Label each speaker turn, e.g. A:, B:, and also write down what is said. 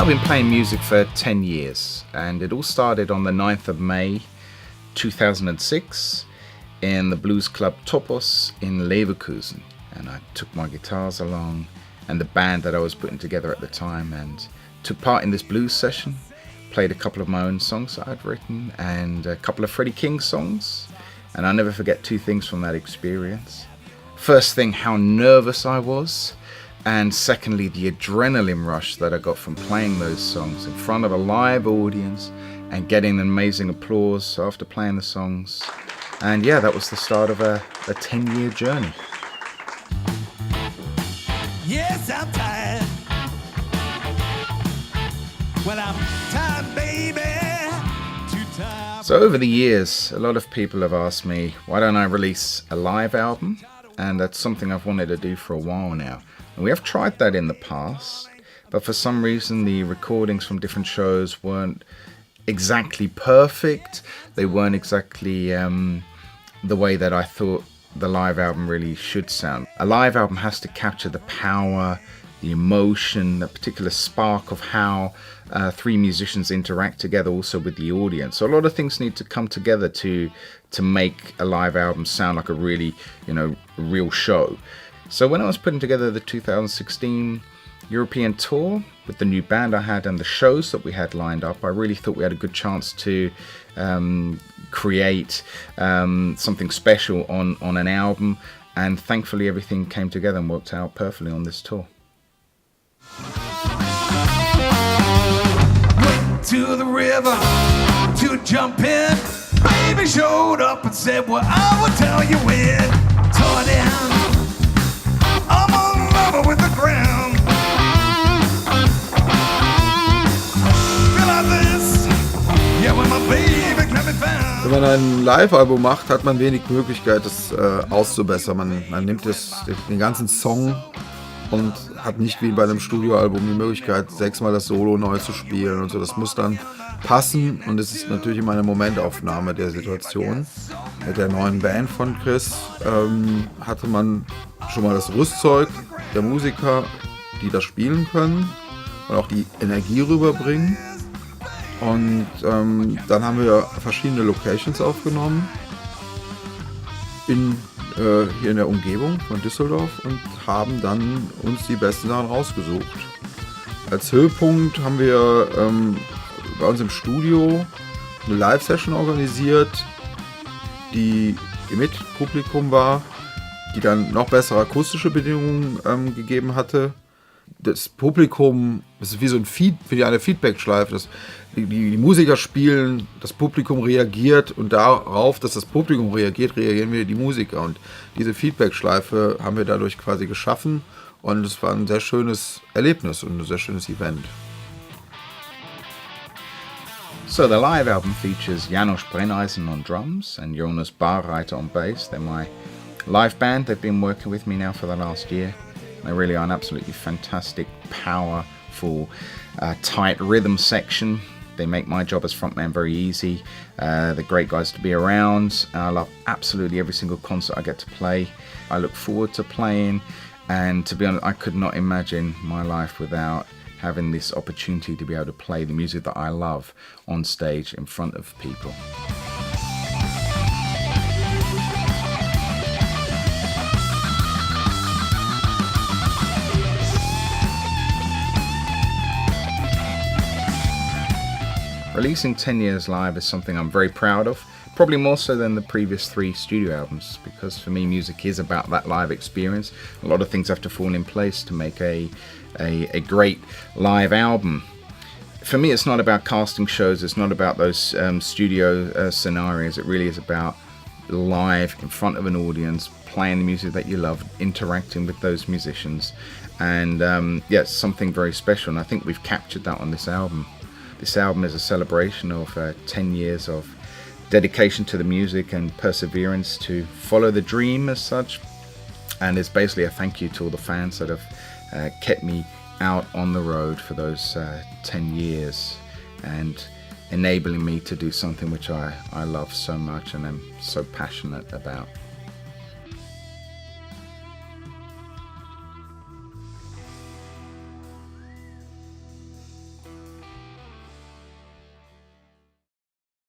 A: I've been playing music for 10 years, and it all started on the 9th of May 2006 in the blues club Topos in Leverkusen. And I took my guitars along and the band that I was putting together at the time and took part in this blues session, played a couple of my own songs that I'd written and a couple of Freddie King songs. And I'll never forget two things from that experience. First thing, how nervous I was. And secondly, the adrenaline rush that I got from playing those songs in front of a live audience and getting amazing applause after playing the songs. And yeah, that was the start of a 10-year journey.
B: Yes, I'm tired. Well, I'm tired, baby. Too tired.
A: So over the years, a lot of people have asked me, why don't I release a live album? And that's something I've wanted to do for a while now. And we have tried that in the past, but for some reason the recordings from different shows weren't exactly perfect. They weren't exactly the way that I thought the live album really should sound. A live album has to capture the power, the emotion, a particular spark of how three musicians interact together also with the audience. So a lot of things need to come together to make a live album sound like a really, real show. So when I was putting together the 2016 European tour with the new band I had and the shows that we had lined up, I really thought we had a good chance to create something special on an album, and thankfully everything came together and worked out perfectly on this tour.
B: Went to the river to jump in. Baby showed up and said, well, I will tell you when. Tore down. I'm on level with the ground. Feel like this. Yeah, when my baby can be found.
C: Wenn man ein Live-Album macht, hat man wenig Möglichkeit, das auszubessern. Man nimmt den ganzen Song und hat nicht wie bei einem Studioalbum die Möglichkeit, 6-mal das Solo neu zu spielen und so. Das muss dann passen und es ist natürlich immer eine Momentaufnahme der Situation. Mit der neuen Band von KRIS hatte man schon mal das Rüstzeug der Musiker, die das spielen können und auch die Energie rüberbringen. Und dann haben wir verschiedene Locations aufgenommen hier in der Umgebung von Düsseldorf und haben dann uns die besten Sachen rausgesucht. Als Höhepunkt haben wir bei uns im Studio eine Live-Session organisiert, die mit Publikum war, die dann noch bessere akustische Bedingungen gegeben hatte. Das Publikum, das ist wie eine Feedback-Schleife. Die Musiker spielen, das Publikum reagiert und darauf, dass das Publikum reagiert, reagieren wir die Musiker. Und diese Feedback-Schleife haben wir dadurch quasi geschaffen und es war ein sehr schönes Erlebnis und ein sehr schönes Event.
A: So the live album features Janos Brenneisen on drums and Jonas Barreiter on bass. They're my live band. They've been working with me now for the last year. They really are an absolutely fantastic, powerful, tight rhythm section. They make my job as frontman very easy. They're great guys to be around. I love absolutely every single concert I get to play. I look forward to playing, and to be honest, I could not imagine my life without having this opportunity to be able to play the music that I love on stage in front of people. Releasing 10 years live is something I'm very proud of, probably more so than the previous 3 studio albums, because for me music is about that live experience. A lot of things have to fall in place to make a great live album. For me it's not about casting shows, it's not about those studio scenarios. It really is about live in front of an audience, playing the music that you love, interacting with those musicians, and it's something very special, and I think we've captured that on this album. This album is a celebration of 10 years of dedication to the music and perseverance to follow the dream as such, and it's basically a thank you to all the fans that have kept me out on the road for those 10 years and enabling me to do something which I love so much and am so passionate about.